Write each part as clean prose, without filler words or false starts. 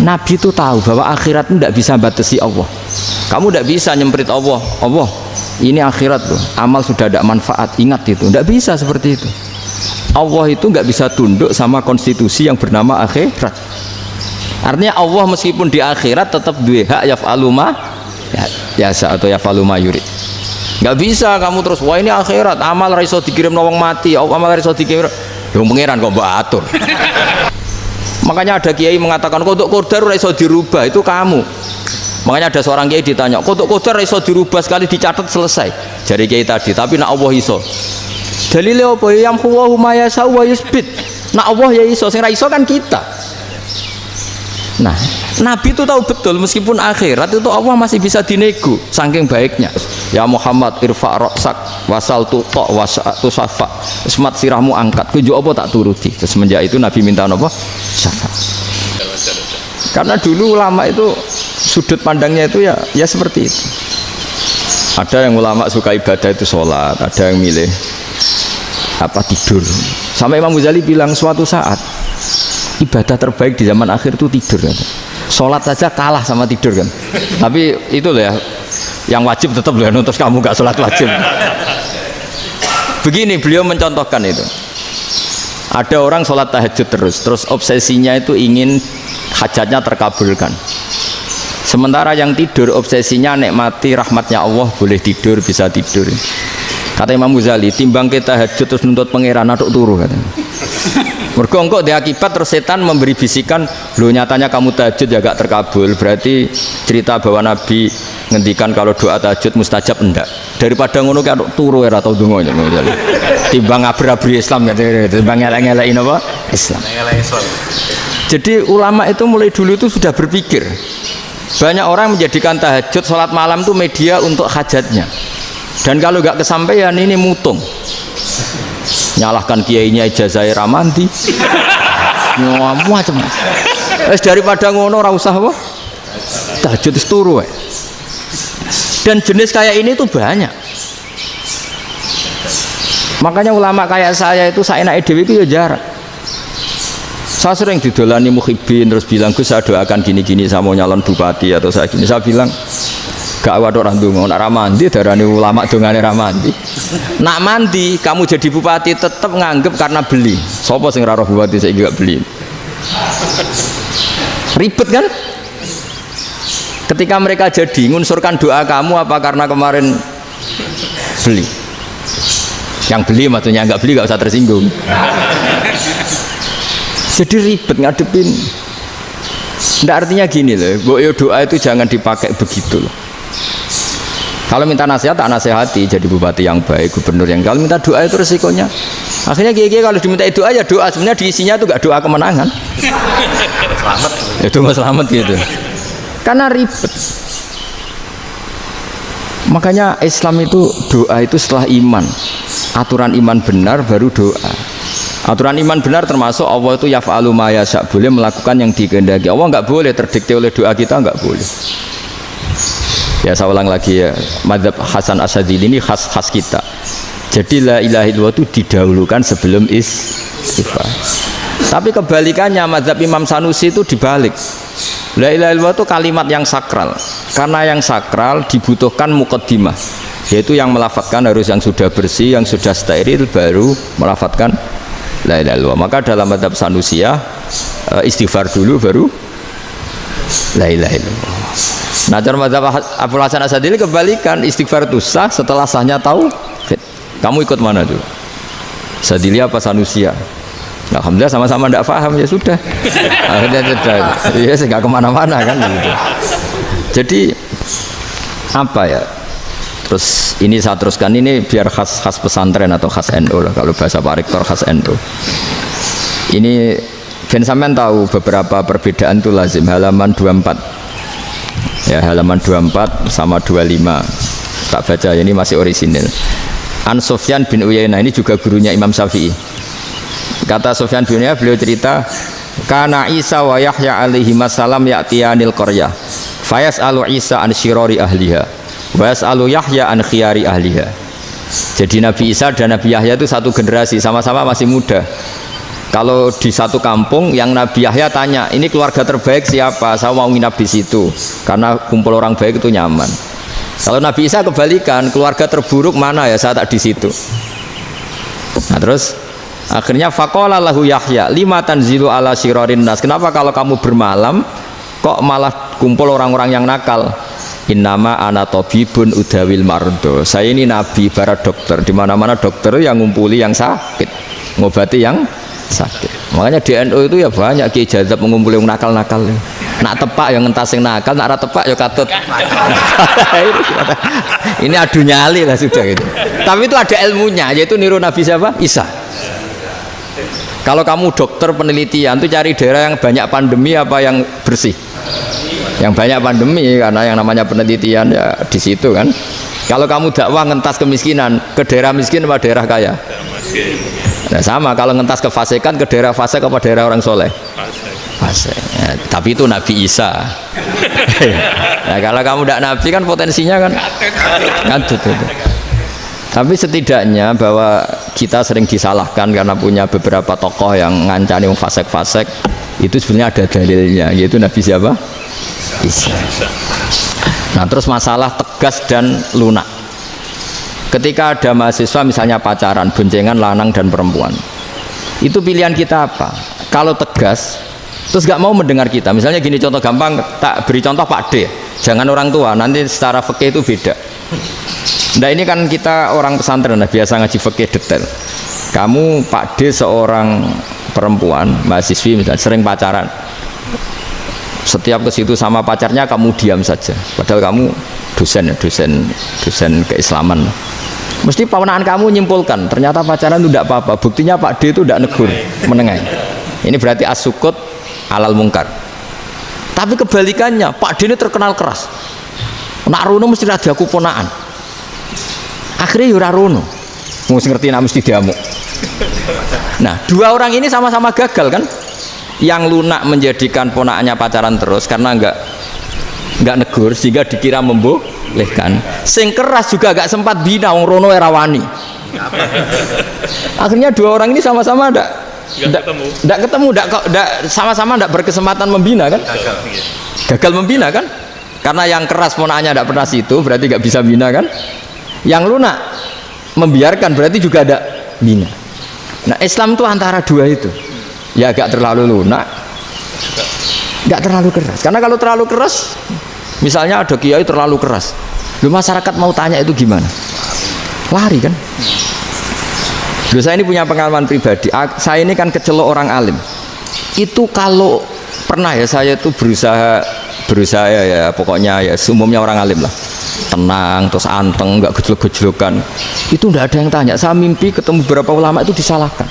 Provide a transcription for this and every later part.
Nabi itu tahu bahwa akhirat itu tidak bisa batasi Allah. Kamu tidak bisa nyemprit Allah, Allah ini akhirat loh, amal sudah tidak manfaat, ingat itu. Tidak bisa seperti itu. Allah itu nggak bisa tunduk sama konstitusi yang bernama akhirat. Artinya Allah meskipun di akhirat tetap duwe hak yaf'alu ma yasa atau yaf'alu ma yurid. Nggak bisa kamu terus wah ini akhirat, amal ra iso dikirim wong mati, amal ra iso dikirim. Yang pangeran kok mbok atur. Makanya ada kiai mengatakan kok untuk qadar ora iso dirubah, itu kamu. Makanya ada seorang kiai ditanya, kok untuk qadar ora iso dirubah sekali dicatat selesai. Jadi kiai tadi, tapi nak Allah iso. Dalile apa? Yang huwa ma yasha wa yusbit. Nak Allah ya iso, sing ra iso kan kita. Nah, Nabi itu tahu betul meskipun akhirat itu Allah masih bisa dinego saking baiknya. Ya Muhammad irfa' ra'sak wasal tuqa wasa'tu safa. Semat sirahmu angkat, kujo apa tak turuti. Semenjak itu Nabi minta apa? Syafaat. Karena dulu ulama itu sudut pandangnya itu ya seperti itu. Ada yang ulama suka ibadah itu sholat, ada yang milih apa tidur. Sampai Imam Ghazali bilang suatu saat ibadah terbaik di zaman akhir itu tidur kan. Sholat saja kalah sama tidur kan. Tapi itu loh ya, yang wajib tetap loh, terus kamu gak sholat wajib. Begini beliau mencontohkan itu. Ada orang sholat tahajud terus obsesinya itu ingin hajatnya terkabulkan. Sementara yang tidur obsesinya nikmati rahmatnya Allah, boleh tidur, bisa tidur. Kata Imam Ghazali, timbang kita tahajud terus nuntut pangeran aduk turu katanya. Mergo engko di akibat terus setan memberi bisikan, lho nyatanya kamu tahajud ya gak terkabul, berarti cerita bahwa Nabi ngendikan kalau doa tahajud mustajab enggak. Daripada ngono ki aduk turu ora tau donga ya. Timbang abri-abri Islam ya, timbang elek-elekin apa? Islam. Jadi ulama itu mulai dulu itu sudah berpikir. Banyak orang menjadikan tahajud salat malam itu media untuk hajatnya. Dan kalau nggak kesampaian ini mutung, nyalahkan kiainya ijazah ramandi, macam daripada ngono ora usah apa tahajud turu. Dan jenis kayak ini tuh banyak. Makanya ulama kayak saya itu saenake dhewe itu ya jarak. Saya sering didolani muhibin terus bilang Gus saya doakan gini-gini saya mau nyalon bupati atau saya gini, saya bilang gak waduh orang dungo, nak ramandi darani ulama dongane ramandi. Nak mandi kamu jadi bupati tetap nganggep karena beli. Sopo sing raro bupati saya gak beli. Ribet kan? Ketika mereka jadi ngunsurkan doa kamu apa karena kemarin beli? Yang beli maksudnya nggak beli nggak usah tersinggung. Jadi ribet ngadepin. Nggak artinya gini loh, doa itu jangan dipakai begitu loh. Kalau minta nasihat, tak nasihati jadi bupati yang baik, gubernur yang. Kalau minta doa itu resikonya. Akhirnya kiai kalau diminta doa ya doa, sebenarnya diisinya itu gak doa kemenangan. Selamat. Itu nggak selamat gitu. Karena ribet. Makanya Islam itu doa itu setelah iman. Aturan iman benar baru doa. Aturan iman benar termasuk Allah itu yaf'alu ma yasha, boleh melakukan yang dikehendaki. Allah nggak boleh terdikte oleh doa kita, nggak boleh. Ya saya ulang lagi ya, mazhab Hasan Asyadzili ini khas kita. Jadi la ilaha illallah itu didahulukan sebelum istighfar. Tapi kebalikannya mazhab Imam Sanusi itu dibalik. La ilaha illallah itu kalimat yang sakral. Karena yang sakral dibutuhkan muqaddimah, yaitu yang melafadzkan harus yang sudah bersih, yang sudah steril baru melafadzkan la ilaha illallah. Maka dalam mazhab Sanusi ya istighfar dulu baru la ilaha illallah. Nah, cara mazhab Abul Hasan Asyadzili kebalikan, istighfar itu sah setelah sahnya tauhid. Kamu ikut mana tuh? Asyadzili apa Sanusi? Alhamdulillah sama-sama tidak paham ya sudah. Akhirnya sudah. Ya nggak kemana-mana kan gitu. Jadi apa ya? Terus ini saya teruskan ini biar khas pesantren atau khas NU lah, kalau bahasa Pak Rektor khas NU. Ini Ben sampean tahu beberapa perbedaan itu lazim, halaman 24. Ya halaman 24 sama 25 tak baca, ini masih orisinil. An Sufyan bin Uyainah, ini juga gurunya Imam Syafi'i. Kata Sufyan bin Uyainah, beliau cerita kana Isa wa Yahya alaihi masalam ya'tiyanil qaryah fayas'alu Isa an syirari ahliha wa yas'alu Yahya an khiyari ahliha. Jadi Nabi Isa dan Nabi Yahya itu satu generasi, sama-sama masih muda. Kalau di satu kampung yang Nabi Yahya tanya, ini keluarga terbaik siapa? Saya mau nginap di situ karena kumpul orang baik itu nyaman. Kalau Nabi Isa kebalikan, keluarga terburuk mana ya? Saya tak di situ. Nah terus akhirnya faqala lahu Yahya, lima tanzilu ala syirarin nas. Kenapa kalau kamu bermalam kok malah kumpul orang-orang yang nakal? Innama ana tabibun udawil mardo. Saya ini nabi para dokter. Di mana-mana dokter yang ngumpuli yang sakit, ngobati yang sakit. Makanya di NU itu ya banyak Ki Jazab mengumpuli yang nakal-nakal. Nak tepak yang ngentas yang nakal, nak ora tepak ya katut. Ini adu nyali lah sudah gitu. Tapi itu ada ilmunya, yaitu niru Nabi siapa? Isa. Kalau kamu dokter penelitian itu cari daerah yang banyak pandemi apa yang bersih? Yang banyak pandemi, karena yang namanya penelitian ya di situ kan. Kalau kamu dakwah ngentas kemiskinan, ke daerah miskin apa daerah kaya? Nah sama, kalau ngentas kefasikan ke daerah fasik apa daerah orang soleh? Fasik. Ya, tapi itu Nabi Isa. Nah kalau kamu tidak Nabi kan potensinya kan ngadut itu. Tapi setidaknya bahwa kita sering disalahkan karena punya beberapa tokoh yang ngancani fasik-fasik, itu sebenarnya ada dalilnya, yaitu Nabi siapa? Isa. Nah terus masalah tegas dan lunak. Ketika ada mahasiswa misalnya pacaran, boncengan lanang dan perempuan, itu pilihan kita apa? Kalau tegas terus gak mau mendengar kita, misalnya gini contoh gampang, tak beri contoh Pak D, jangan orang tua, nanti secara fikih itu beda. Nah ini kan kita orang pesantren nah, biasa ngaji fikih detail. Kamu Pak D seorang perempuan mahasiswi misalnya sering pacaran, setiap ke situ sama pacarnya kamu diam saja, padahal kamu dosen keislaman. Mesti pawanaan kamu nyimpulkan ternyata pacaran itu tidak apa-apa, buktinya Pak D itu tidak negur, menengahi. Ini berarti as-sukut alal mungkar. Tapi kebalikannya, Pak D ini terkenal keras, nak rono mesti ada aku ponaan, akhirnya yura rono mesti ngerti nak mesti diamuk. Nah dua orang ini sama-sama gagal kan. Yang lunak menjadikan ponakannya pacaran terus karena enggak negur sehingga dikira membolehkan. Sing keras juga gak sempat bina wong rono era wani. Akhirnya dua orang ini sama-sama enggak ketemu, sama-sama enggak berkesempatan membina kan? Gagal membina kan? Karena yang keras ponakannya enggak pernah situ, berarti enggak bisa bina kan? Yang lunak membiarkan berarti juga ada bina. Nah, Islam itu antara dua itu. Ya agak terlalu lunak, nggak terlalu keras. Karena kalau terlalu keras, misalnya ada kiai terlalu keras, lu masyarakat mau tanya itu gimana? Lari kan? Lu saya ini punya pengalaman pribadi. Saya ini kan kecelok orang alim. Itu kalau pernah ya saya itu berusaha ya pokoknya ya umumnya orang alim lah, tenang terus anteng, nggak gejlok-gejlokan. Itu nggak ada yang tanya. Saya mimpi ketemu beberapa ulama itu disalahkan.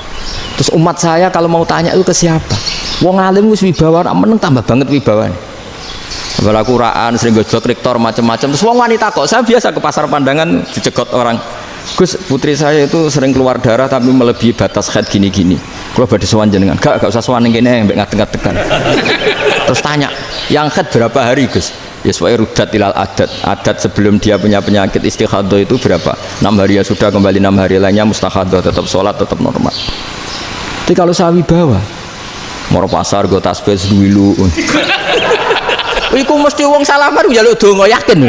Terus umat saya kalau mau tanya itu ke siapa? Wong alim wis wibawa, meneng tambah banget wibawan. Kalau Quran sering gojlok rektor macam-macam. Terus wong wanita kok, saya biasa ke pasar pandangan dicegot orang. Gus, putri saya itu sering keluar darah tapi melebihi batas haid gini-gini. Kalau badhe sowan jenengan, gak usah sowan ning kene mbek ngadeg-ngadegan. Terus tanya, yang haid berapa hari, Gus? Ya supaya rudat ilal adat sebelum dia punya penyakit istihadah itu berapa? 6 hari ya sudah, kembali 6 hari lainnya mustahadah, tetap sholat, tetap normal. Tapi kalau saya wibawa mau pasar gue tasbih dulu iku mesti wong salaman njaluk donga yakin.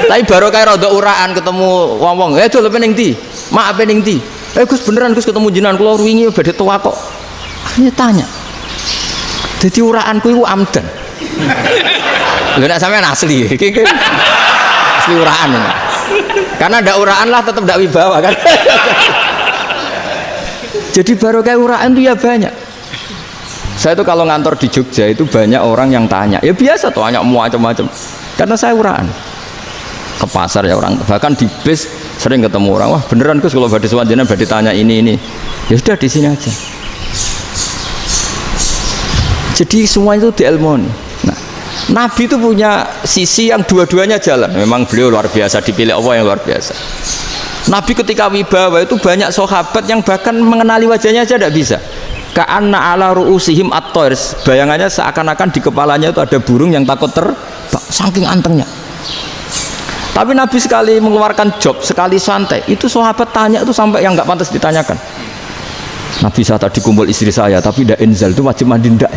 Tapi baru kayak rada uraan ketemu wong-wong, dol pening ndi? Mak pening ndi? Gus beneran Gus ketemu jenengan kula wingi badhe tuwa kok. Akhirnya tanya. Dadi uraanku iku amdan. Lha nek sampean asli, iki asli uraan. Karena ndak uraan lah tetap ndak wibawa kan. Jadi baru kayak uraan itu ya banyak. Saya itu kalau ngantor di Jogja itu banyak orang yang tanya, ya biasa tuh tanya macam-macam. Karena saya uraan. Ke pasar ya orang, bahkan di bis sering ketemu orang, wah beneran Gus kalau badhe sewanjana badhe tanya ini. Ya sudah di sini aja. Jadi semua itu diilmoni. Nah, Nabi itu punya sisi yang dua-duanya jalan. Memang beliau luar biasa, dipilih Allah yang luar biasa. Nabi ketika wibawa itu banyak sahabat yang bahkan mengenali wajahnya aja tidak bisa. Ka'anna ala ru'usihim at-thair, bayangannya seakan-akan di kepalanya itu ada burung yang takut terbang, saking antengnya. Tapi Nabi sekali mengeluarkan job, sekali santai, itu sahabat tanya itu sampai yang nggak pantas ditanyakan. Nabi saya tadi kumpul istri saya, tapi tidak inzal, itu wajib mandi ndak?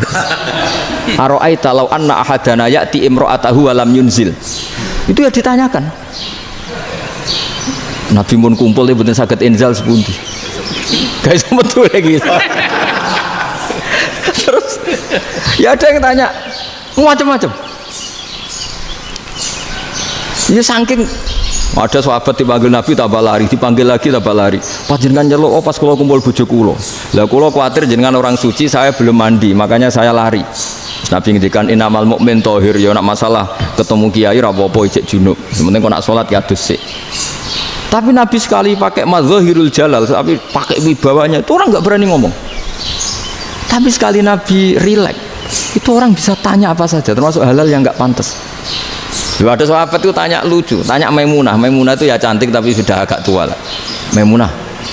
Aro'aita law anna ahadana ya'ti imra'atahu wa lam yunzil. Itu ya ditanyakan. Nabi mun kumpul ya betul saged inzal sepundi. Guys betul lagi. Terus ya ada yang tanya macam-macam. Ya saking ada sahabat dipanggil Nabi tambah lari, dipanggil lagi tambah lari. Panjenengan nyeluk oh pas kula kumpul bojo kula. Lah kula kuwatir jenengan orang suci, saya belum mandi, makanya saya lari. Nabi ngendikan innamal mukmin thahir, ya nak masalah ketemu kiai ra apa-apa ijek junub. Sementing kok nak salat ya adus sik. Tapi Nabi sekali pakai mazahirul jalal, tapi pakai wibawanya, itu orang nggak berani ngomong. Tapi sekali Nabi rileks, itu orang bisa tanya apa saja, termasuk halal yang nggak pantas. Ada sahabat itu tanya lucu, tanya Maimunah. Maimunah itu ya cantik tapi sudah agak tua lah. Maimunah,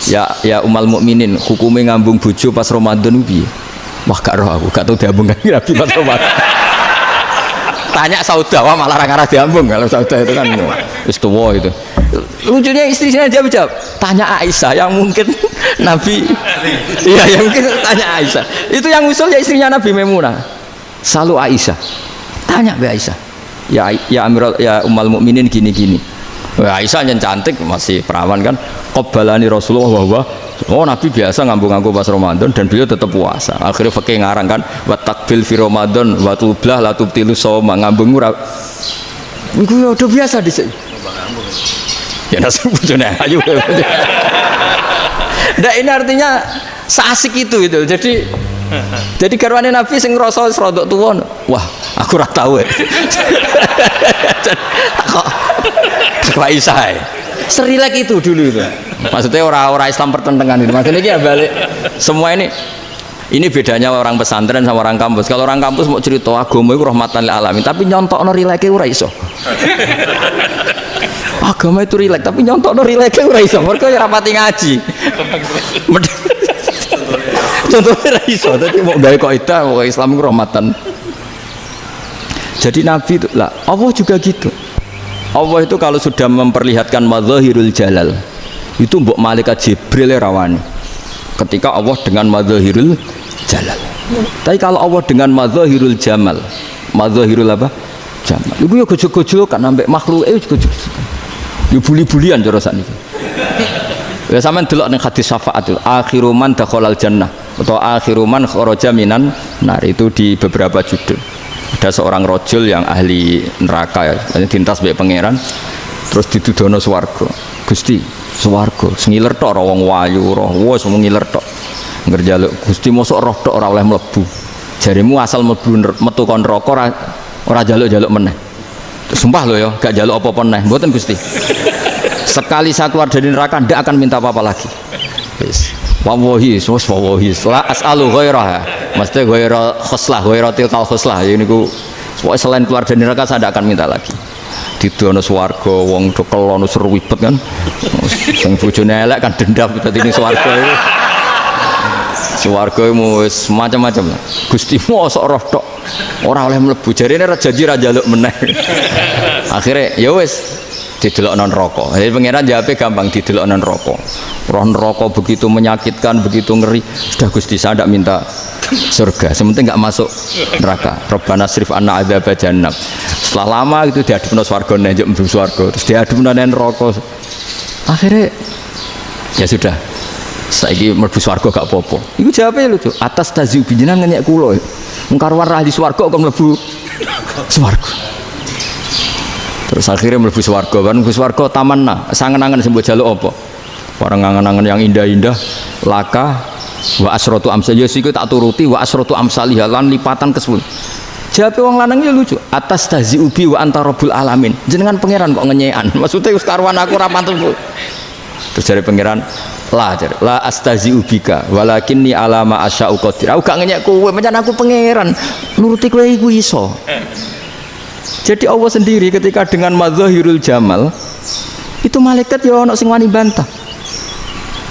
ya umal mukminin, hukumnya ngambung bojo pas Ramadan piye? Wah gak roh aku, gak tahu diambung kan Nabi pas Ramadan. Tanya Saudah, wah malah orang-orang diambung. Kalau Saudah itu kan wis tuwa itu. Lucunya istrinya jawab, tanya Aisyah yang mungkin Nabi, iya yang mungkin tanya Aisyah. Itu yang usul ya istrinya Nabi Maimunah. Selalu Aisyah, tanya be Aisyah. Ya Amirul ya umal mukminin gini-gini. Aisyah yang cantik masih perawan kan. Qabbalani Rasulullah bahwa oh Nabi biasa ngambung-ngambung pas Ramadan dan beliau tetap puasa. Akhirnya fakih ngarang kan wa takbil fi Ramadan wa tublah la tubtilu shauma ngambung ora. Iku ya udah biasa di sini. Ya nasi bojone ayu. Nah ini artinya seasik itu. Jadi garwane Nabi sing ngrasa rodok tuwa. Wah, aku ora tahu. Kok Aisyah. Serilek itu dulu itu. Maksudnya orang Islam pertentangan itu. Maksudnya ini ya balik semua ini bedanya orang pesantren sama orang kampus. Kalau orang kampus mau cerita agama itu rahmatan lil alamin, tapi nyontokno rileke ora iso. Agama itu rilek, tapi nyontokno rileke ora iso. Mergo ora pati ngaji. Contohnya raiso, tadi mau gawe kaidah, mau Islam itu rahmatan. Jadi Nabi itu lah, Allah juga gitu. Allah itu kalau sudah memperlihatkan mazahirul jalal, itu mbok malaikat Jibril rawani. Ketika Allah dengan mazahirul jalal. Tapi kalau Allah dengan mazahirul jamal, mazahirul apa? Jamal. Iku ya gojok-gojok kan ambek makhluk gojok. Ya buli-bulian cara sakniki. Ya sampean delok ning hadis syafaat itu, akhiru man dakhalal jannah atau akhiru man kharaja minan nar, itu di beberapa judul. Ada seorang rojul yang ahli neraka ya, dintas mbek pangeran terus ditudono swarga. Gusti, swarga sengiler tok ora wong wayu ora, wis ngiler tok. Ngerjaluk Gusti mosok roh tok ora oleh mlebu. Jarimu asal mlebu metu kon neraka ora jaluk-jaluk meneh. Sumpah lho ya, gak jaluk apa-apa meneh. Mboten Gusti. Sekali saya keluar dari neraka tidak akan minta apa-apa lagi. Wallahi, wallahi, la as'alu ghairaha. Maksudnya ghaira khuslah, ghaira tilkal khuslah. Ini ku selain keluar dari neraka saya tidak akan minta lagi. Didono swarga wong do kelon seru wibet kan. Sing bojone elek kan dendam dadi ning swarga itu. Swarga wis macam-macam lah. Gusti mosok roh tok ora oleh mlebu. Jarine ra janji ra njaluk meneh. Akhire ya wis didelokno neraka. Jadi pangeran jawabe gampang, didelokno neraka. Roh neraka begitu menyakitkan, begitu ngeri. Sudah Gusti saya tidak minta surga, sementing nggak masuk neraka. Rabbana srif anna adzab jahannam. Setelah lama itu diadepno swarga njuk mlebu swarga, terus diadepno neraka. Akhirnya ya sudah. Saiki mlebu swarga gak apa-apa. Iku jawabe lucu. Atas taziu binjenengan ngenyek kula. Mung karuan ra di swarga kok mlebu swarga. Terus akhirnya mlebu swarga kan, mlebu swarga tamanna, sangen-angen sing mbok jaluk apa? Barang angen-angen yang indah-indah, laka wa asratu amsal ya siku tak turuti wa asratu amsalih lan lipatan ke-10. Jawabe wong lanang ya lucu. Atas taziubi wa anta rabbul alamin. Jenengan pangeran kok ngenyekan. Maksudnya wis karuan aku ora pantes. Terus jare pangeran, la astaziubika walakinni alama asya'u qadir. Aku gak ngenyek kowe, pancen aku pangeran. Nuruti kowe iku iso. Jadi Allah sendiri ketika dengan mazahirul jamal itu malaikat ya ono sing wani bantah.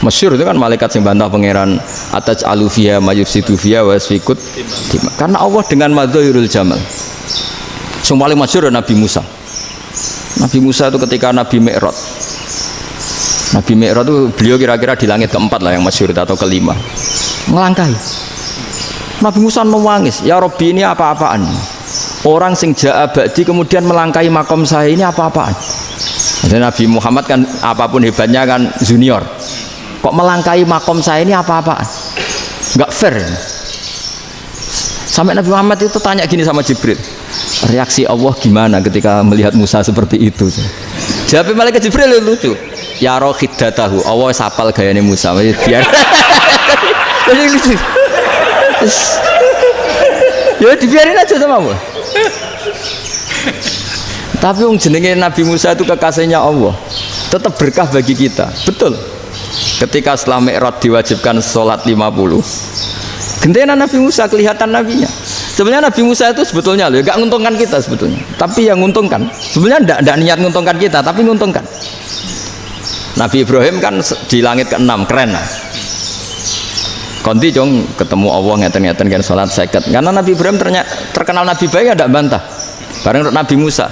Masyhur itu kan malaikat sing bantah pangeran ataj alufiya mayufsidu fiya wasfikut. Karena Allah dengan mazahirul jamal. Sing paling masyhur Nabi Musa. Nabi Musa itu ketika Nabi Mi'raj. Nabi Mi'raj itu beliau kira-kira di langit keempat lah yang masyhur atau kelima. Melangkahi. Nabi Musa nangis, ya Rabbi ini apa-apaan? Orang sing ja'a ba'di kemudian melangkahi makom saya ini apa-apaan? Dan Nabi Muhammad kan apapun hebatnya kan junior. Kok melangkahi makom saya ini apa-apaan? Enggak fair. Sampai Nabi Muhammad itu tanya gini sama Jibril, reaksi Allah gimana ketika melihat Musa seperti itu? Jawab malaikat Jibril lucu, ya rohidatahu, Allah sapal gayanya Musa, biar lucu. Ya dibiarin aja sama Allah. Tapi jenenge Nabi Musa itu kekasihnya Allah, tetap berkah bagi kita. Betul. Ketika setelah Mi'raj diwajibkan sholat 50, gentenan Nabi Musa kelihatan nabinya. Sebenarnya Nabi Musa itu sebetulnya loh, gak nguntungkan kita sebetulnya, tapi yang nguntungkan. Sebenarnya tidak niat nguntungkan kita, tapi nguntungkan. Nabi Ibrahim kan di langit ke-6, keren lah. Konti jong ketemu Allah ngeten-ngeten kan sholat seket. Karena Nabi Ibrahim terkenal Nabi baik, tidak bantah. Bareng Nabi Musa,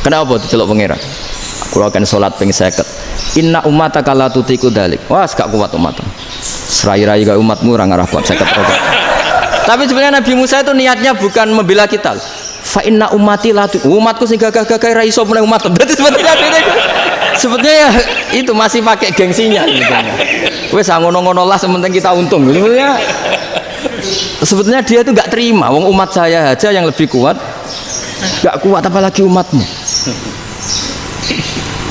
kenapa diceluk pangeran? Kalau akan sholat ping seket. Inna umataka la tutiku dalik. Wah, gak kuat umatmu. Serai-rai gak umatmu orang arah kuat seket. Tapi sebenarnya Nabi Musa itu niatnya bukan membela kita. Fa inna umati la umatku sing gagah-gagah ra iso meneh umat. Berarti sebetulnya ya itu masih pakai gengsinya gitu. Wes ngono-ngono lah sementing kita untung. Sebetulnya dia itu gak terima. Wong umat saya aja yang lebih kuat. Gak kuat apalagi umatmu.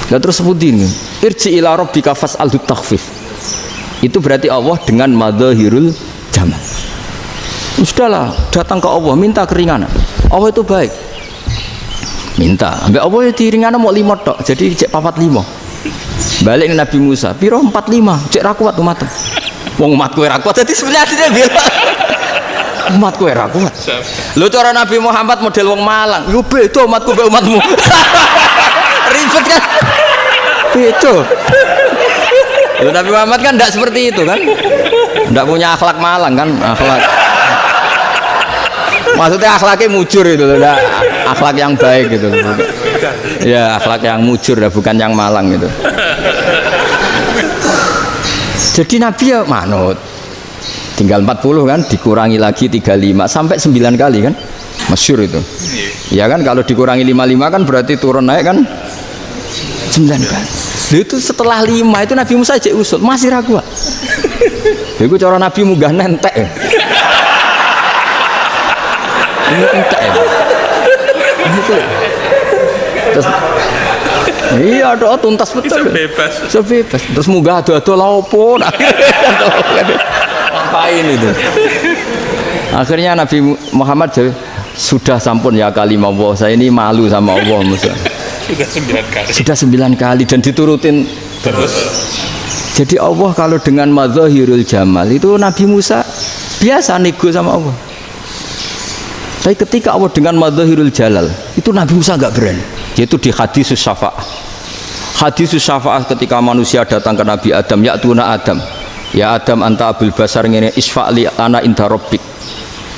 Lah terus sebutin irji ila rabbika fas'alhu takhfif. Itu berarti Allah dengan madzahirul jamal. Sudahlah, datang ke Allah minta keringanan. Allah itu baik. Minta, ambek Allah ya diringanan mau 5 tok. Jadi cek 45. Balik ke Nabi Musa, piro 45, cek ra kuat umat. Wong umatku ra kuat. Jadi sebenarnya dia bilang umatku ra kuat. Lho cara Nabi Muhammad model wong Malang. Yo beda umatku mbek umatmu. Ribet kan? Beda. Lho Nabi Muhammad kan enggak seperti itu kan? Enggak punya akhlak Malang kan? Akhlak. Maksudnya akhlaknya mujur itu loh, akhlak yang baik gitu loh. Ya akhlak yang mujur ya, bukan yang Malang gitu. Jadi Nabi ya manut. Tinggal 40 kan, dikurangi lagi 35 sampai 9 kali kan, masyhur itu. Ya kan kalau dikurangi 55 kan berarti turun naik kan 9 kali. Itu setelah 5 itu Nabi Musa cek usul masih ragu. Itu cara Nabi munggah nentek. Ini entek ya. Terus iya doa tuntas betul. Sebebas. Terus munggah ado-ado lha opo? Ngapain itu? Akhirnya Nabi Muhammad sudah sampun ya kalimah Allah, saya ini malu sama Allah Musa. Sudah 9 kali dan diturutin terus. Jadi Allah kalau dengan madzahirul jamal itu Nabi Musa biasa nego sama Allah. Tapi ketika Allah dengan madzahirul jalal itu Nabi Musa enggak berani. Yaitu di hadis syafa'ah. Hadis syafa'ah ketika manusia datang ke Nabi Adam, ya tuna Adam. Ya Adam anta abul basar ngene isfa'li ana inda rabbik.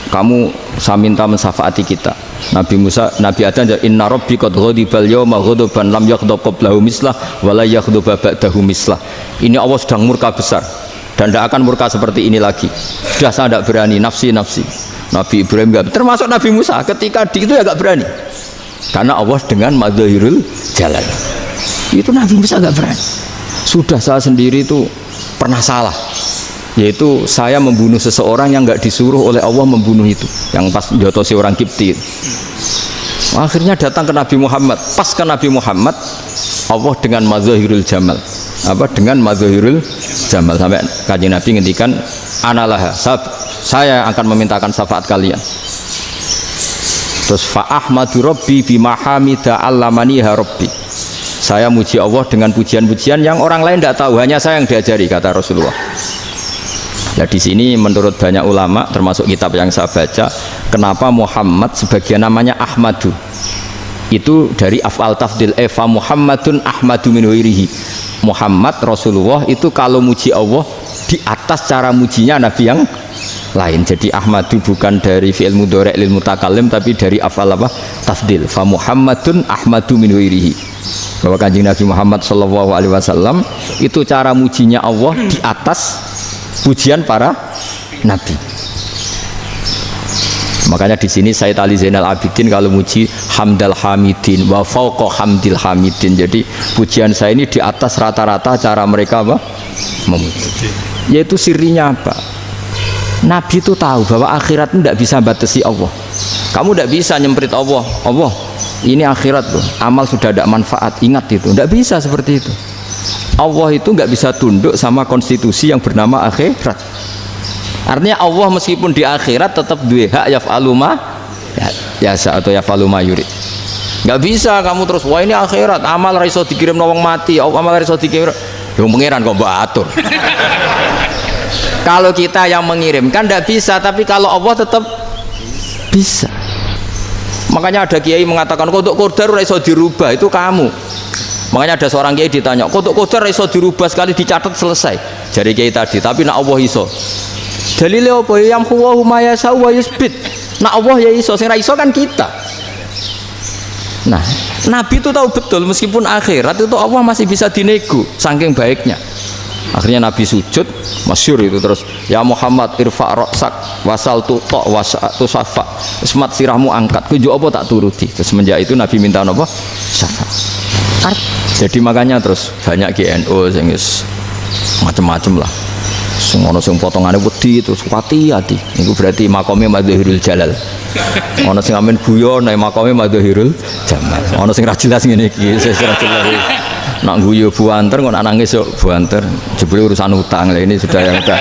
Kamu saya minta mensafaati kita. Nabi Musa, Nabi Adam inna rabbi qad ghadibal yawma ghadaban lam yaghdab qablahu mislah wa la yaghdab ba'dahu mislah. Ini Allah sedang murka besar dan tidak akan murka seperti ini lagi. Sudah saya tidak berani, nafsi. Nabi Ibrahim enggak, termasuk Nabi Musa ketika di itu ya enggak berani. Karena Allah dengan madzahirul jalal. Itu Nabi Musa enggak berani. Sudah saya sendiri itu pernah salah. Yaitu saya membunuh seseorang yang enggak disuruh oleh Allah membunuh itu. Yang pas jotosi orang Kipti. Akhirnya datang ke Nabi Muhammad. Pas ke Nabi Muhammad Allah dengan madzahirul jamal. Dengan madzahirul jamal sampai Kanjeng Nabi ngendikan analah saya akan memintakan syafaat kalian. Terus fa ahmadu rabbi bima hamida allamaniha rabbi. Saya muji Allah dengan pujian-pujian yang orang lain tidak tahu, hanya saya yang diajari, kata Rasulullah. Nah di sini menurut banyak ulama termasuk kitab yang saya baca, kenapa Muhammad sebagian namanya Ahmadu. Itu dari af'al tafdil fa Muhammadun ahmadu min ghairihi. Muhammad Rasulullah itu kalau muji Allah di atas cara mujinya Nabi yang lain. Jadi Ahmadu bukan dari fi'il mudhari' lil mutakallim tapi dari af'al apa? Tafdil. Fa Muhammadun ahmadu min ghairihi. bahwa Kanjeng Nabi Muhammad Shallallahu Alaihi Wasallam itu cara mujinya Allah di atas pujian para nabi. Makanya di sini Sayyid Ali Zainal Abidin kalau muji hamdal hamidin wa fauqa hamdil hamidin. Jadi pujian saya ini di atas rata-rata cara mereka apa? Memuji. Yaitu sirinya apa? Nabi itu tahu bahwa akhirat itu tidak bisa batasi Allah. Kamu tidak bisa nyemprit Allah. Allah, ini akhirat tuh. Amal sudah tidak manfaat. Ingat itu. Tidak bisa seperti itu. Allah itu nggak bisa tunduk sama konstitusi yang bernama akhirat. Artinya Allah meskipun di akhirat tetap duwe hak yaf'alu ma yasa atau yaf'alu ma yurid. Nggak bisa kamu terus wah ini akhirat amal ra iso dikirim wong mati, amal ra iso dikirim. Yo pangeran kok mbok atur. Kalau kita yang mengirimkan tidak bisa, tapi kalau Allah tetap bisa. Makanya ada kiai mengatakan kodok qadar ora iso dirubah, itu kamu. Makanya ada seorang kiai ditanya, kodok qadar ora iso dirubah sekali dicatat selesai. Jadi kiai tadi, tapi nak Allah iso. Dalile apa? Yang huwa ma yasha wa yusbit. Nak Allah ya iso, sing ra iso kan kita. Nah, Nabi itu tahu betul meskipun akhirat itu Allah masih bisa dinego saking baiknya. Akhirnya Nabi sujud, masyhur itu terus, ya Muhammad irfa' ra'sak wasal tuta wasatu safa. Semat sirahmu angkat, kunjuk apa tak turuti. Terus semenjak itu Nabi minta apa? Syafaat. Jadi makanya terus banyak GNO sing macam-macam lah. Ono sing potongane wedi terus hati-hati. Itu berarti makome Madzahirul Jalal. Ono sing amen guyon nek makome Madzahirul Jamal. Ono sing ra jelas ngene iki, sing ra jelas. Nak guyu buanter kok nangis kok buanter. Jebule urusan utang lah ini sudah yang udah.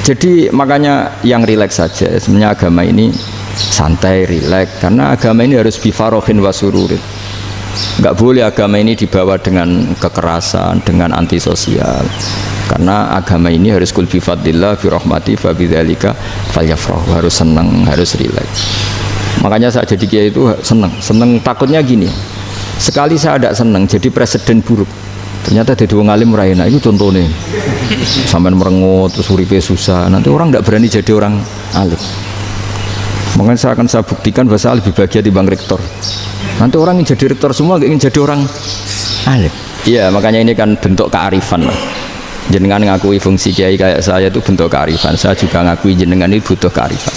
Jadi makanya yang rileks saja. Sebenarnya agama ini santai, rileks karena agama ini harus bifarohin wasururin. Enggak boleh agama ini dibawa dengan kekerasan, dengan antisosial. Karena agama ini harus kul bi fadlillah bi rahmati fa bidzalika falyafrahu, harus senang, harus rileks. Makanya saya jadi kiai itu senang takutnya gini. Sekali saya tidak senang jadi presiden buruk. Ternyata jadi wong alim ora enak. Itu contohnya. Sampai merengut terus uripe susah. Nanti orang tidak berani jadi orang alim. Makanya saya akan buktikan bahwa saya lebih bahagia dibanding rektor. Nanti orang ingin jadi rektor semua ingin jadi orang alim. Iya, makanya ini kan bentuk kearifan lah. Jenengan ngakui fungsi kiai kayak saya itu bentuk kearifan. Saya juga ngakui jenengan ini butuh kearifan.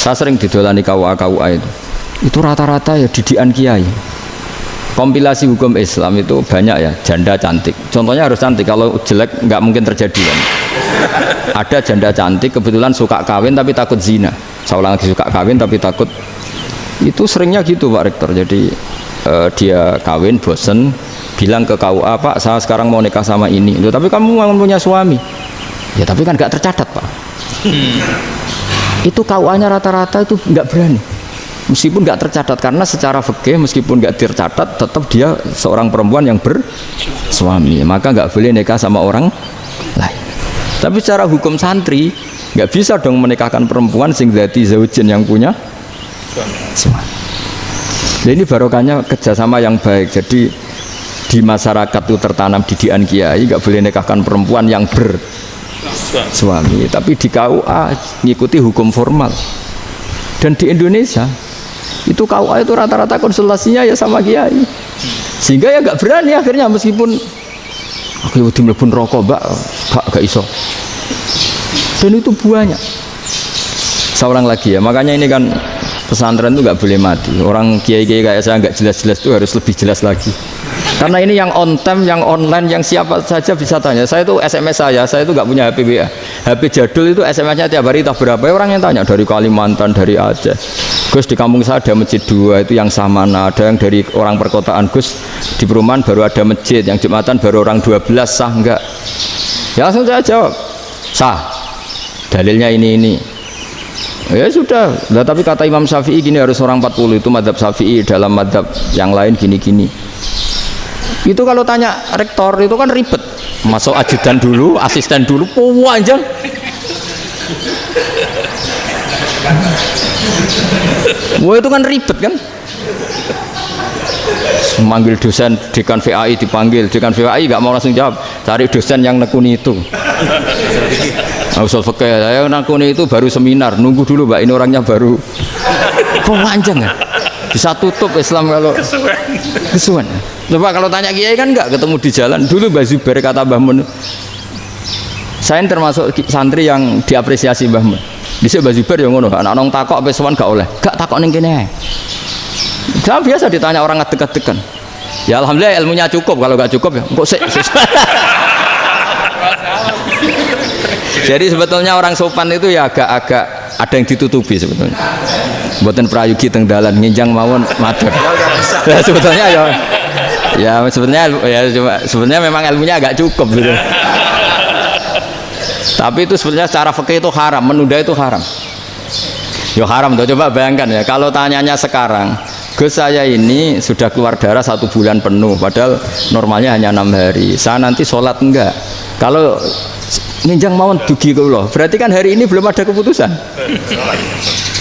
Saya sering didolani KUA itu rata-rata ya didikan kiai. Kompilasi hukum Islam itu banyak ya, janda cantik. Contohnya harus cantik, kalau jelek nggak mungkin terjadi kan. Ada janda cantik kebetulan suka kawin tapi takut zina. Saya ulang lagi, suka kawin tapi takut. Itu seringnya gitu Pak Rektor. Jadi dia kawin bosen, bilang ke KUA, Pak saya sekarang mau nikah sama ini. Loh, tapi kamu mau punya suami. Ya tapi kan nggak tercatat Pak. Itu KUA-nya rata-rata itu nggak berani. Meskipun nggak tercatat, karena secara fikih meskipun nggak tercatat tetap dia seorang perempuan yang bersuami, maka nggak boleh nikah sama orang lain. Tapi secara hukum santri nggak bisa dong menikahkan perempuan sing dzati zaujin yang punya suami. Nah, ini barokahnya kerjasama yang baik. Jadi di masyarakat itu tertanam didikan kiai nggak boleh nikahkan perempuan yang bersuami, tapi di KUA ngikuti hukum formal. Dan di Indonesia itu KUA itu rata-rata konsultasinya ya sama kiai, sehingga ya nggak berani akhirnya meskipun aku udah mlebu rokok mbak gak iso. Dan itu buahnya. Seorang lagi ya, makanya ini kan pesantren itu nggak boleh mati. Orang kiai-kiai kayak saya nggak jelas-jelas itu harus lebih jelas lagi. Karena ini yang on time, yang online, yang siapa saja bisa tanya. Saya itu SMS saya itu nggak punya HP WA. HP jadul itu SMS-nya tiap hari tak berapa. Orang yang tanya dari Kalimantan, dari Aceh. Gus di kampung saya ada masjid 2 itu yang Samana. Ada yang dari orang perkotaan, Gus di perumahan baru ada masjid, yang Jumatan baru orang 12, sah enggak? Ya langsung saya jawab, sah. Dalilnya ini. Ya sudah. Nah, tapi kata Imam Syafi'i gini harus orang 40, itu madzhab Syafi'i, dalam madzhab yang lain gini-gini. Itu kalau tanya rektor itu kan ribet, masuk ajudan dulu, asisten dulu, panjang. Wah itu kan ribet kan. Memanggil dosen dekan VAI dipanggil, dekan VAI nggak mau langsung jawab, cari dosen yang nekuni itu. Usul fikih saya nekuni itu baru seminar, nunggu dulu mbak ini orangnya baru. Panjang kan. Bisa tutup Islam kalau kesuwen. Coba kalau tanya kiai kan enggak ketemu di jalan. Dulu Mbah Zubair kata Mbah Mun. Saya termasuk santri yang diapresiasi Mbah Mun. Dhisik Mbah Zubair yang ngono, anak nong takok ape sowan gak oleh. Gak takok ning kene. Saya biasa ditanya orang ngadeg-adegan. Ya alhamdulillah ilmunya cukup, kalau gak cukup ya kok sik. Jadi sebetulnya orang sopan itu ya agak-agak ada yang ditutupi sebetulnya. Mboten prayogi teng dalan nginjang mawon matur. Ya sebetulnya sebenarnya memang ilmunya agak cukup gitu. Tapi itu sebenarnya secara fikih itu haram, menunda itu haram. Ya haram tuh, coba bayangkan ya kalau tanyanya sekarang, Gus saya ini sudah keluar darah 1 bulan penuh, padahal normalnya hanya 6 hari. Saya nanti sholat enggak? Kalau nginjang mawon dugi kula, berarti kan hari ini belum ada keputusan.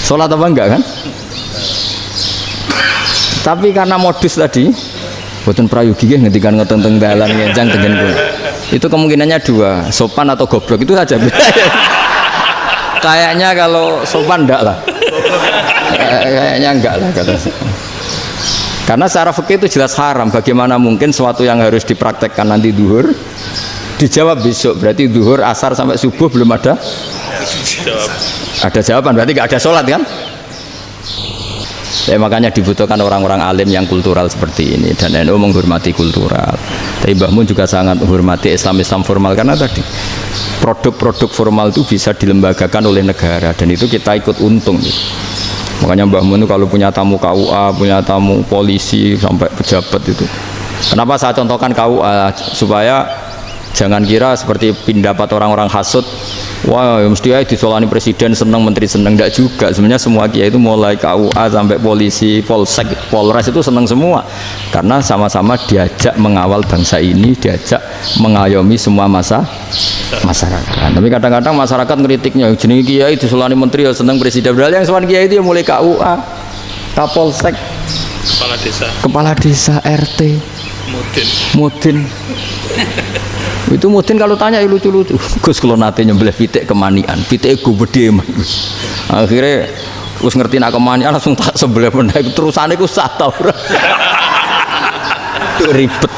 Sholat apa enggak kan? Tapi karena modus tadi, boten prayogi nggih ngendikan ngoten teng dalan nginjang tengen kula. Itu kemungkinannya 2, sopan atau goblok itu saja. Kayaknya kalau sopan enggak lah. Kayaknya enggak lah kata. Karena secara fikih itu jelas haram. Bagaimana mungkin sesuatu yang harus dipraktekkan nanti duhur dijawab besok, berarti duhur asar sampai subuh belum ada jawaban, berarti nggak ada sholat kan ya. Makanya dibutuhkan orang-orang alim yang kultural seperti ini, dan NU menghormati kultural. Tapi Mbah Mun juga sangat menghormati Islam formal, karena tadi produk-produk formal itu bisa dilembagakan oleh negara, dan itu kita ikut untung gitu. Makanya Mbah Mun itu kalau punya tamu KUA, punya tamu polisi sampai pejabat itu, kenapa saya contohkan KUA supaya jangan kira seperti pendapat orang-orang hasud, wah mesti aja disolani presiden seneng, menteri seneng. Enggak juga, sebenarnya semua kiai itu mulai KUA sampai polisi, polsek, polres itu seneng semua, karena sama-sama diajak mengawal bangsa ini, diajak mengayomi semua masyarakat. Tapi kadang-kadang masyarakat ngeritiknya, jenenge kiai disolani menteri ya seneng, presiden, padahal yang sowan kiai itu ya mulai KUA, kapolsek, kepala desa, RT, mudin. Itu mudin kalau tanya ya lucu-lucu. Gus kalau nate nyembelih pitik kemanian, pitik gue gede man. Akhirnya Gus ngerti nak kemanian langsung tak sebelah benda itu terusannya gue satu orang. Itu ribet.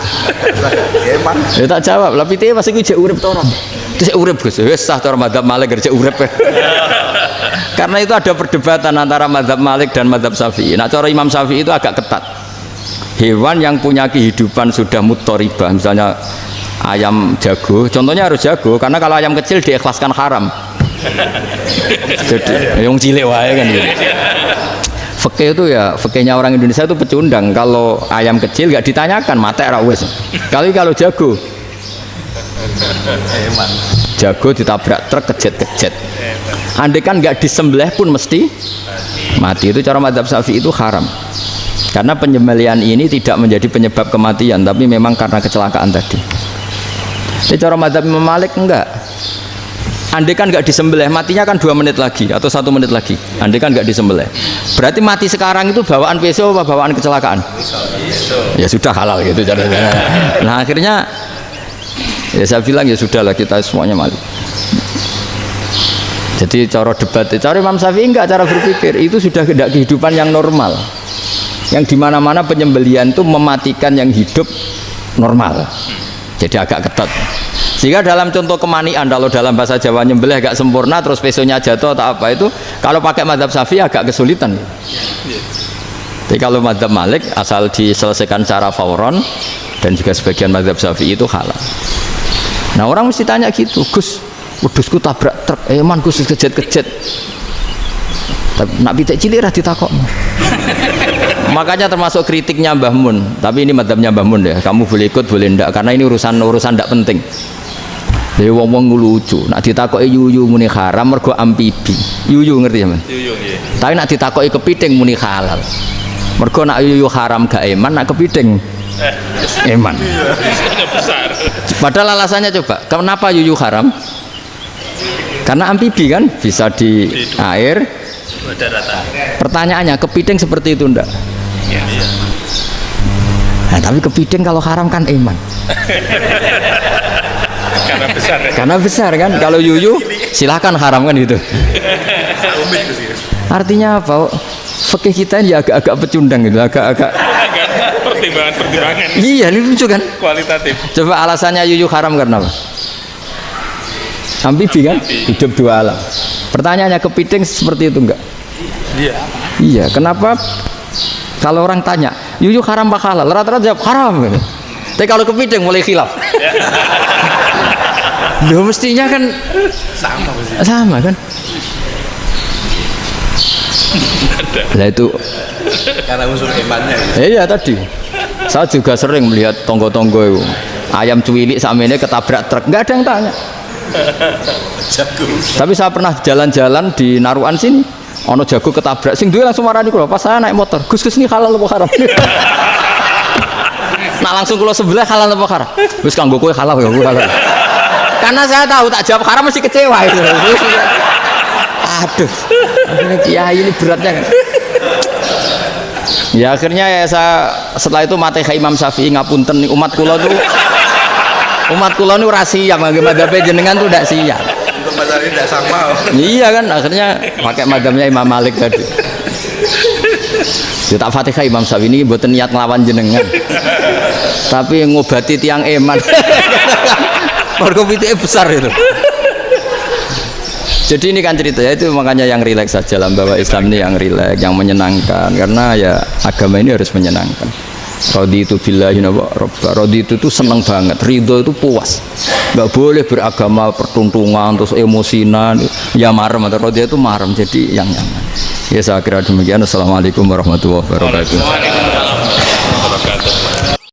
Ya tak jawab lah, pitik pasti gue cek urip orang. Itu cek urip Gus. Wes sah orang madzhab Malik cek urip. Karena itu ada perdebatan antara madzhab Malik dan madzhab Syafi'i. Nah cara Imam Syafi'i itu agak ketat. Hewan yang punya kehidupan sudah muttoribah, misalnya ayam jago, contohnya harus jago, karena kalau ayam kecil diikhlaskan haram. Jadi yang cilik wae kan gitu. Fikih itu ya, fikihnya orang Indonesia itu pecundang. Kalau ayam kecil nggak ditanyakan, mate ra wis. Kalau jago, jago ditabrak truk kejet. Andai kan nggak disembelih pun mesti mati. Itu cara madzhab Syafi'i itu haram. Karena penyembelihan ini tidak menjadi penyebab kematian, tapi memang karena kecelakaan tadi. Ini cara madzhab Imam Malik enggak. Andai kan enggak disembelih, matinya kan 2 menit lagi atau 1 menit lagi. Andai kan enggak disembelih, berarti mati sekarang itu bawaan pisau apa bawaan kecelakaan? Ya sudah halal gitu caranya. Nah akhirnya ya saya bilang ya sudahlah, kita semuanya Malik. Jadi cara debat, cara Imam Syafi'i enggak, cara berpikir itu sudah tidak kehidupan yang normal, yang dimana-mana penyembelihan itu mematikan yang hidup normal. Jadi agak ketat. Sehingga dalam contoh kemanian, kalau dalam bahasa Jawa nyembelih agak sempurna terus pesonya jatuh atau apa itu, kalau pakai madzhab Syafi'i agak kesulitan. Jadi kalau madzhab Malik asal diselesaikan secara fauron, dan juga sebagian madzhab Syafi'i itu halal. Nah orang mesti tanya gitu, Gus, wedhusku tabrak truk, man Gus kejet. Nak pitik cilik ra ditakokno. Makanya termasuk kritiknya Mbah Mun, tapi ini madzhabnya Mbah Mun ya, kamu boleh ikut boleh ndak, karena ini urusan ndak penting. Jadi wong-wong lucu, nak ditakoki yuyu muni haram mergo amfibi. Yuyu ngerti ya, Mas? Yuyu nggih. Tapi nak ditakoki kepiting muni halal. Mergo nak yuyu haram gak eman, nak kepiting eman. Besar. Padahal alasannya coba, kenapa yuyu haram? Karena amfibi kan, bisa di air, pertanyaannya kepiting seperti itu ndak? Ya. Nah, tapi kepiting kalau haram kan iman. Karena besar kan. Kalau yuyu silahkan haram kan gitu. Artinya apa? fikih kita ini agak-agak pecundang gitu, agak-agak pertimbangan. Iya, ini lucu kan? Kualitatif. Coba alasannya yuyu haram karena apa? Amfibi kan? Hidup dua alam. Pertanyaannya kepiting seperti itu enggak? Iya. Iya, kenapa kalau orang tanya, yuyu haram apa halal? Rata-rata jawab haram. Tapi kalau kepiting mulai khilaf. Loh mestinya kan sama kan? Nah itu karena unsur imannya. Iya tadi. Saya juga sering melihat tonggo-tonggo itu. Ayam cuwilik sama ini ketabrak truk, nggak ada yang tanya. Jago. Tapi saya pernah jalan-jalan di Naruan sini, ono jago ketabrak, sing duwe langsung marani kula. Pas saya naik motor, Gus ini halal apa haram? Nah langsung kula sebelah halal apa haram? Wis kanggo kowe halal ya, kowe halal. Karena saya tahu tak jawab haram mesti kecewa itu. Aduh, akhirnya kiai ini beratnya kan. Ya akhirnya ya saya setelah itu mate Imam Syafi'i ngapunten umat kula nu rahasia madzhab jenengan tuh tidak siap. Untuk mazhab ini tidak sama. Iya kan akhirnya pakai madzhabnya Imam Malik tadi. Ya tak Fatihah Imam Syafi'i ini mboten niat nglawan jenengan. Tapi ngobati tiang eman. Mergo pitike besar itu. Jadi ini kan cerita ya, itu makanya yang rileks saja lah, bahwa Islam ini yang rileks, yang menyenangkan, karena ya agama ini harus menyenangkan. Raditu billahi robba, raditu itu seneng banget, ridho itu puas, nggak boleh beragama pertuntungan terus emosinan, ya marem atau raditu itu marem, jadi yang nyaman. Ya saya kira demikian. Assalamualaikum warahmatullahi wabarakatuh.